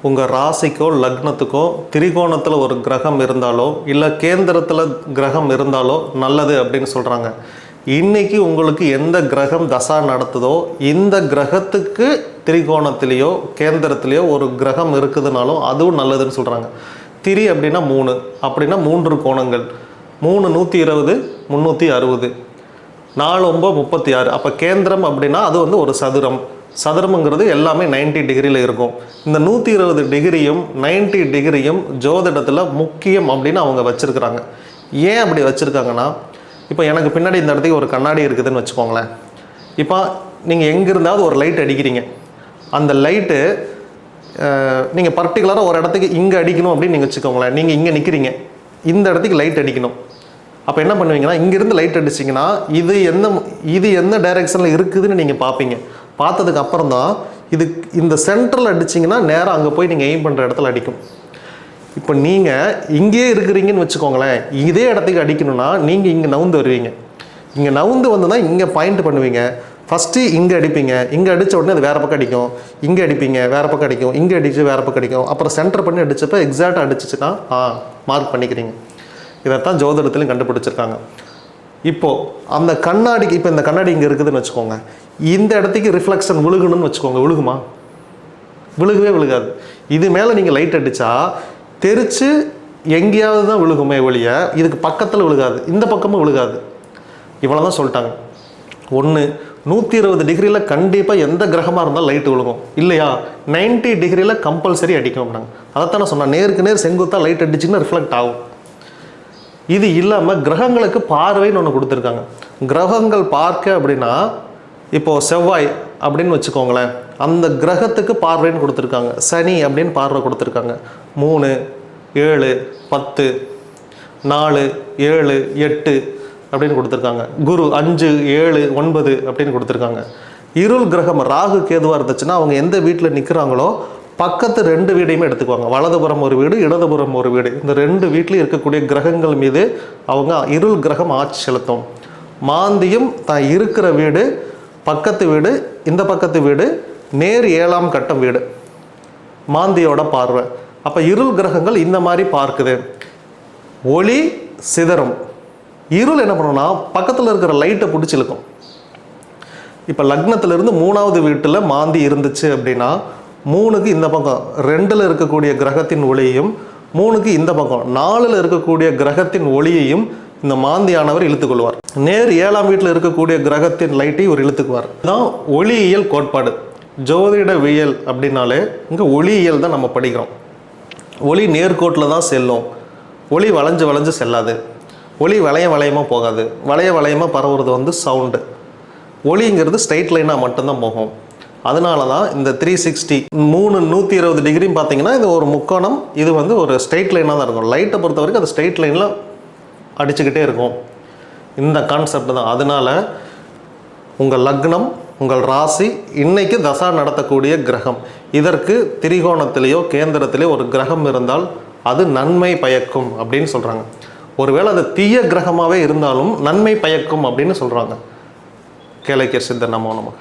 உங்கள் ராசிக்கோ லக்னத்துக்கோ திரிகோணத்தில் ஒரு கிரகம் இருந்தாலோ இல்லை கேந்திரத்தில் கிரகம் இருந்தாலோ நல்லது அப்படின்னு சொல்கிறாங்க. இன்றைக்கி உங்களுக்கு எந்த கிரகம் தசா நடத்துதோ இந்த கிரகத்துக்கு திரிகோணத்திலேயோ கேந்திரத்திலேயோ ஒரு கிரகம் இருக்குதுனாலும் அதுவும் நல்லதுன்னு சொல்கிறாங்க. திரி அப்படின்னா 3, அப்படின்னா 3 கோணங்கள், 3 120 360, 4 9 36. அப்போ கேந்திரம் அப்படின்னா அது வந்து ஒரு சதுரம். சதுரம்ங்கிறது எல்லாமே 90 டிகிரியில் இருக்கும். இந்த 120 டிகிரியும் 90 டிகிரியும் ஜோதிடத்தில் முக்கியம் அப்படின்னு அவங்க வச்சுருக்குறாங்க. ஏன் அப்படி வச்சுருக்காங்கன்னா, இப்போ எனக்கு பின்னாடி இந்த இடத்துக்கு ஒரு கண்ணாடி இருக்குதுன்னு வச்சுக்கோங்களேன். இப்போ நீங்கள் எங்கே இருந்தாவது ஒரு லைட் அடிக்கிறீங்க. அந்த லைட்டு நீங்கள் பர்டிகுலராக ஒரு இடத்துக்கு இங்கே அடிக்கணும் அப்படின்னு நீங்கள் வச்சுக்கோங்களேன். நீங்கள் இங்கே நிற்கிறீங்க, இந்த இடத்துக்கு லைட் அடிக்கணும். அப்போ என்ன பண்ணுவீங்கன்னா, இங்கேருந்து லைட் அடிச்சிங்கன்னா இது எந்த டைரெக்ஷனில் இருக்குதுன்னு நீங்கள் பார்ப்பீங்க. பார்த்ததுக்கு அப்புறம் தான் இந்த சென்டரில் அடிச்சிங்கன்னா நேராக அங்கே போய் நீங்கள் எய்ம் பண்ணுற இடத்துல அடிக்கும். இப்போ நீங்கள் இங்கேயே இருக்கிறீங்கன்னு வச்சுக்கோங்களேன், இதே இடத்துக்கு அடிக்கணும்னா நீங்கள் இங்கே நவுந்து வருவீங்க. இங்கே நவுந்து வந்து தான் இங்கே பாயிண்ட் பண்ணுவீங்க. ஃபஸ்ட்டு இங்கே அடிப்பீங்க, இங்கே அடித்த உடனே அது வேறு பக்கம் அடிக்கும், இங்கே அடிப்பீங்க வேறு பக்கம் அடிக்கும், இங்கே அடித்து வேறு பக்கம் அடிக்கும். அப்புறம் சென்டர் பண்ணி அடித்தப்போ எக்ஸாக்டாக அடிச்சிச்சுன்னா மார்க் பண்ணிக்கிறீங்க. இதைத்தான் ஜோதிடத்துலையும் கண்டுபிடிச்சிருக்காங்க. இப்போது அந்த கண்ணாடிக்கு, இப்போ இந்த கண்ணாடி இங்கே இருக்குதுன்னு வச்சுக்கோங்க, இந்த இடத்துக்கு ரிஃப்ளெக்ஷன் விழுகணும்னு வச்சுக்கோங்க, விழுகுமா? விழுகவே விழுகாது. இது மேலே நீங்கள் லைட் அடித்தா தெரித்து எங்கேயாவது தான் விழுகுமே ஒழிய இதுக்கு பக்கத்தில் விழுகாது, இந்த பக்கமும் விழுகாது. இவ்வளோ தான் சொல்லிட்டாங்க. 120 டிகிரியில் கண்டிப்பாக எந்த கிரகமாக இருந்தாலும் லைட்டு விழுகும், இல்லையா 90 டிகிரியில் கம்பல்சரி அடிக்கும் அப்படின்னாங்க. அதைத்தான் நான் சொன்னேன், நேருக்கு நேர் செங்குத்தாக லைட் அடிச்சிங்கன்னா ரிஃப்ளெக்ட் ஆகும். இது இல்லாமல் கிரகங்களுக்கு பார்வைன்னு ஒன்று கொடுத்துருக்காங்க. கிரகங்கள் பார்க்க அப்படின்னா, இப்போது செவ்வாய் அப்படின்னு வச்சுக்கோங்களேன், அந்த கிரகத்துக்கு பார்வைன்னு கொடுத்துருக்காங்க. சனி அப்படின்னு பார்வை கொடுத்துருக்காங்க. 3 7 10 4 7 8 அப்படின்னு கொடுத்துருக்காங்க. குரு 5 7 9 அப்படின்னு கொடுத்துருக்காங்க. இருள் கிரகம் ராகு கேதுவாக இருந்துச்சுன்னா அவங்க எந்த வீட்டில் நிற்கிறாங்களோ பக்கத்து 2 வீடையுமே எடுத்துக்குவாங்க. வலதுபுறம் ஒரு வீடு, இடதுபுறம் ஒரு வீடு. இந்த 2 வீட்லையும் இருக்கக்கூடிய கிரகங்கள் மீது அவங்க இருள் கிரகம் ஆட்சி செலுத்தும். மாந்தியும் தான் இருக்கிற வீடு, பக்கத்து வீடு, இந்த பக்கத்து வீடு, நேர் 7ஆம் கட்டம் வீடு, மாந்தியோட பார்வை. அப்போ இருள் கிரகங்கள் இந்த மாதிரி பார்க்குது. ஒளி சிதறும். இருள் என்ன பண்ணணும்னா பக்கத்தில் இருக்கிற லைட்டை பிடிச்சி இழுக்கும். இப்போ லக்னத்திலிருந்து 3ஆவது வீட்டில் மாந்தி இருந்துச்சு அப்படின்னா 3க்கு இந்த பக்கம் 2ல் இருக்கக்கூடிய கிரகத்தின் ஒளியையும் 3க்கு இந்த பக்கம் 4ல் இருக்கக்கூடிய கிரகத்தின் ஒளியையும் இந்த மாந்தியானவர் இழுத்துக்கொள்வார். நேர் 7ஆம் வீட்டில் இருக்கக்கூடிய கிரகத்தின் லைட்டை ஒரு இழுத்துக்குவார். இதுதான் ஒளியியல் கோட்பாடு. ஜோதிடவியல் அப்படின்னாலே இங்கே ஒளியியல் தான் நம்ம படிக்கிறோம். ஒளி நேர்கோட்டில் தான் செல்லும், ஒளி வளைஞ்சு வளைஞ்சு செல்லாது, ஒளி வளையமாக போகாது. வளையமாக பரவுறது வந்து சவுண்டு. ஒளிங்கிறது ஸ்ட்ரைட் லைனாக மட்டும்தான் போகும். அதனால தான் இந்த 360 120 டிகிரின்னு பார்த்தீங்கன்னா இது ஒரு முக்கோணம், இது வந்து ஒரு ஸ்ட்ரைட் லைனாக தான் இருக்கும். லைட்டை பொறுத்த வரைக்கும் அது ஸ்ட்ரைட் லைனில் அடிச்சுக்கிட்டே இருக்கும். இந்த கான்செப்ட் தான். அதனால் உங்கள் லக்னம், உங்கள் ராசி, இன்னைக்கு தசா நடத்தக்கூடிய கிரகம், இதற்கு திரிகோணத்திலேயோ கேந்திரத்திலேயோ ஒரு கிரகம் இருந்தால் அது நன்மை பயக்கும் அப்படின்னு சொல்கிறாங்க. ஒருவேளை அது தீய கிரகமாகவே இருந்தாலும் நன்மை பயக்கும் அப்படின்னு சொல்கிறாங்க. கேளக்கியர் சித்தர் நமோ நமக.